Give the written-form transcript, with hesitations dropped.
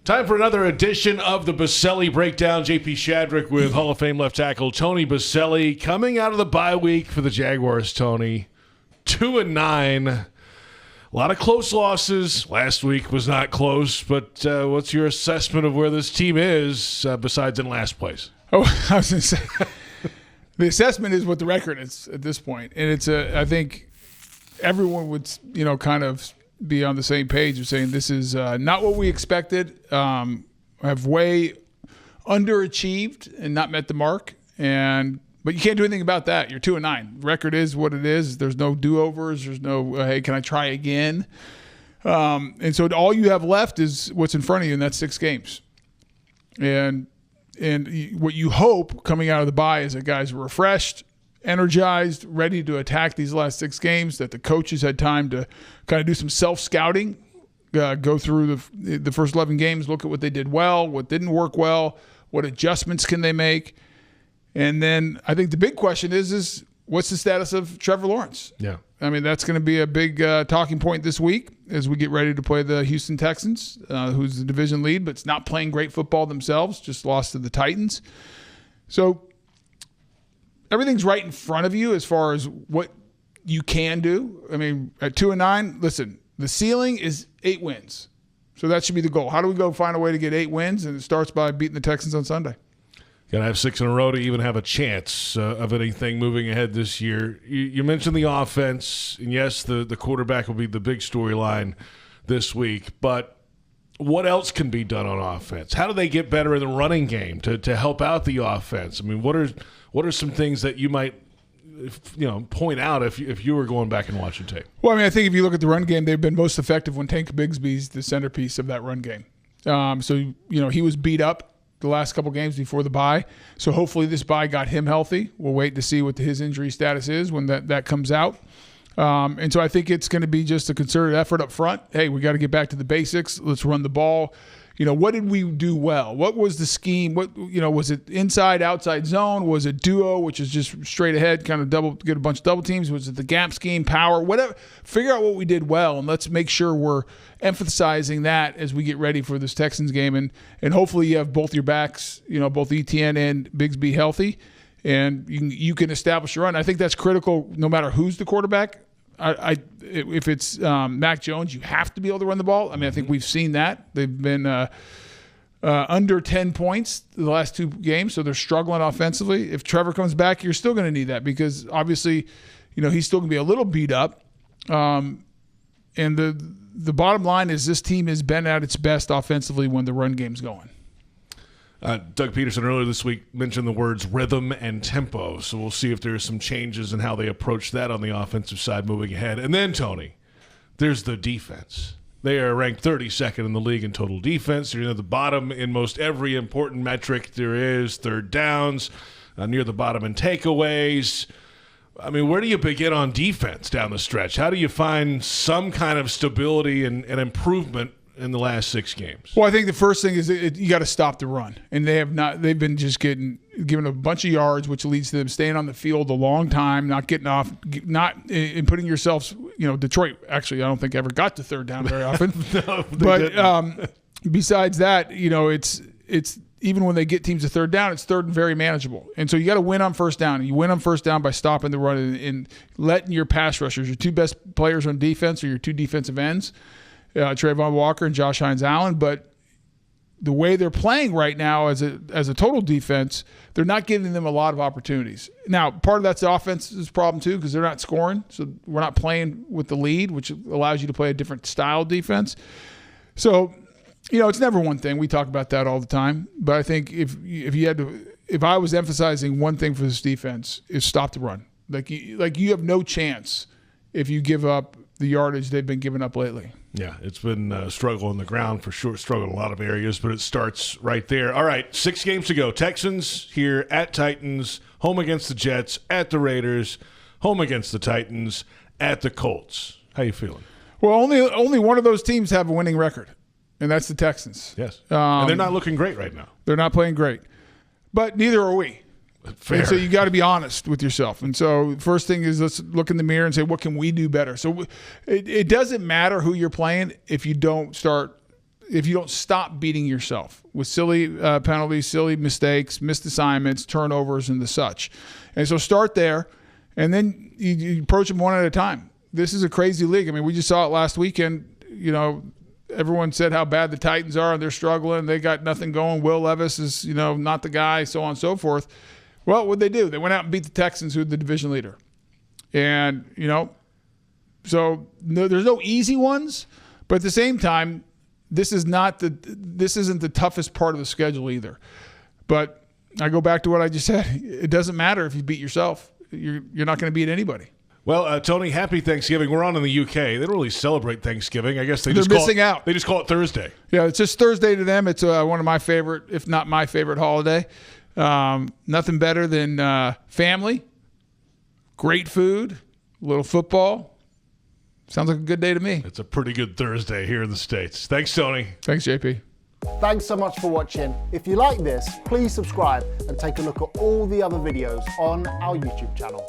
Time for another edition of the Boselli Breakdown. JP Shadrick with Hall of Fame left tackle Tony Boselli coming out of the bye week for the Jaguars, Tony. 2-9. A lot of close losses. Last week was not close, but what's your assessment of where this team is besides in last place? Oh, I was going to say, the assessment is what the record is at this point. And it's I think everyone would, kind of be on the same page of saying this is not what we expected, have way underachieved and not met the mark. But you can't do anything about that. You're 2-9. Record is what it is. There's no do-overs. There's no, hey, can I try again? And so all you have left is what's in front of you, and that's 6 games. And what you hope coming out of the bye is that guys are refreshed, energized, ready to attack these last 6 games, that the coaches had time to kind of do some self-scouting, go through the first 11 games, look at what they did well, what didn't work well, what adjustments can they make. And then I think the big question is what's the status of Trevor Lawrence? Yeah. I mean, that's going to be a big talking point this week as we get ready to play the Houston Texans, who's the division lead, but it's not playing great football themselves, just lost to the Titans. So everything's right in front of you as far as what you can do. I mean, at 2-9, listen, the ceiling is 8 wins. So that should be the goal. How do we go find a way to get 8 wins? And it starts by beating the Texans on Sunday. Got to have 6 in a row to even have a chance of anything moving ahead this year. You mentioned the offense, and yes, the quarterback will be the big storyline this week. But what else can be done on offense? How do they get better in the running game to help out the offense? I mean, what are some things that you might point out if you were going back and watching tape? Well, I mean, I think if you look at the run game, they've been most effective when Tank Bigsby's the centerpiece of that run game. So he was beat up the last couple games before the bye. So hopefully this bye got him healthy. We'll wait to see what his injury status is when that comes out. And so I think it's going to be just a concerted effort up front. Hey, we got to get back to the basics. Let's run the ball. What did we do well? What was the scheme? Was it inside, outside zone? Was it duo, which is just straight ahead, kind of get a bunch of double teams? Was it the gap scheme, power, whatever? Figure out what we did well, and let's make sure we're emphasizing that as we get ready for this Texans game. And hopefully you have both your backs, both Etienne and Bigsby healthy, and you can establish your run. I think that's critical no matter who's the quarterback. If it's Mac Jones, you have to be able to run the ball. I mean, I think we've seen that. They've been under 10 points the last 2 games, so they're struggling offensively. If Trevor comes back, you're still going to need that because obviously, he's still going to be a little beat up. And the bottom line is this team has been at its best offensively when the run game's going. Doug Peterson earlier this week mentioned the words rhythm and tempo, so we'll see if there's some changes in how they approach that on the offensive side moving ahead. And then, Tony, there's the defense. They are ranked 32nd in the league in total defense. They're near the bottom in most every important metric there is, third downs, near the bottom in takeaways. I mean, where do you begin on defense down the stretch? How do you find some kind of stability and improvement in the last 6 games? Well, I think the first thing is you got to stop the run, and they have not. They've been just given a bunch of yards, which leads to them staying on the field a long time, not getting off, not in putting yourselves. Detroit actually, I don't think ever got to third down very often. No, but besides that, it's even when they get teams to third down, it's third and very manageable. And so you got to win on first down. And you win on first down by stopping the run and letting your pass rushers, your 2 best players on defense, or your 2 defensive ends. Trayvon Walker and Josh Hines-Allen, but the way they're playing right now as a total defense, they're not giving them a lot of opportunities. Now, part of that's the offense's problem too because they're not scoring, so we're not playing with the lead, which allows you to play a different style defense. So, it's never one thing. We talk about that all the time, but I think if I was emphasizing one thing for this defense is stop the run. Like you have no chance if you give up the yardage they've been giving up lately. Yeah, it's been a struggle on the ground for sure, struggle in a lot of areas, but it starts right there. All right, 6 games to go. Texans here at Titans, home against the Jets, at the Raiders, home against the Titans, at the Colts. How you feeling? Well, only one of those teams have a winning record, and that's the Texans. Yes, and they're not looking great right now. They're not playing great, but neither are we. Fair. And so you got to be honest with yourself. And so first thing is let's look in the mirror and say, what can we do better? So it doesn't matter who you're playing if you don't start if you don't stop beating yourself with silly penalties, silly mistakes, missed assignments, turnovers, and the such. And so start there, and then you approach them one at a time. This is a crazy league. I mean, we just saw it last weekend. You know, everyone said how bad the Titans are and they're struggling. They got nothing going. Will Levis is, not the guy, so on and so forth. Well, what'd they do? They went out and beat the Texans, who are the division leader. And, so there's no easy ones, but at the same time, this isn't the toughest part of the schedule either. But I go back to what I just said. It doesn't matter if you beat yourself. You're not going to beat anybody. Well, Tony, happy Thanksgiving. We're on in the UK. They don't really celebrate Thanksgiving. I guess they're missing out. They just call it Thursday. Yeah, it's just Thursday to them. It's one of my favorite, if not my favorite holiday. Nothing better than family, great food, a little football. Sounds like a good day to me. It's a pretty good Thursday here in the States. Thanks, Tony. Thanks, JP. Thanks so much for watching. If you like this, please subscribe and take a look at all the other videos on our YouTube channel.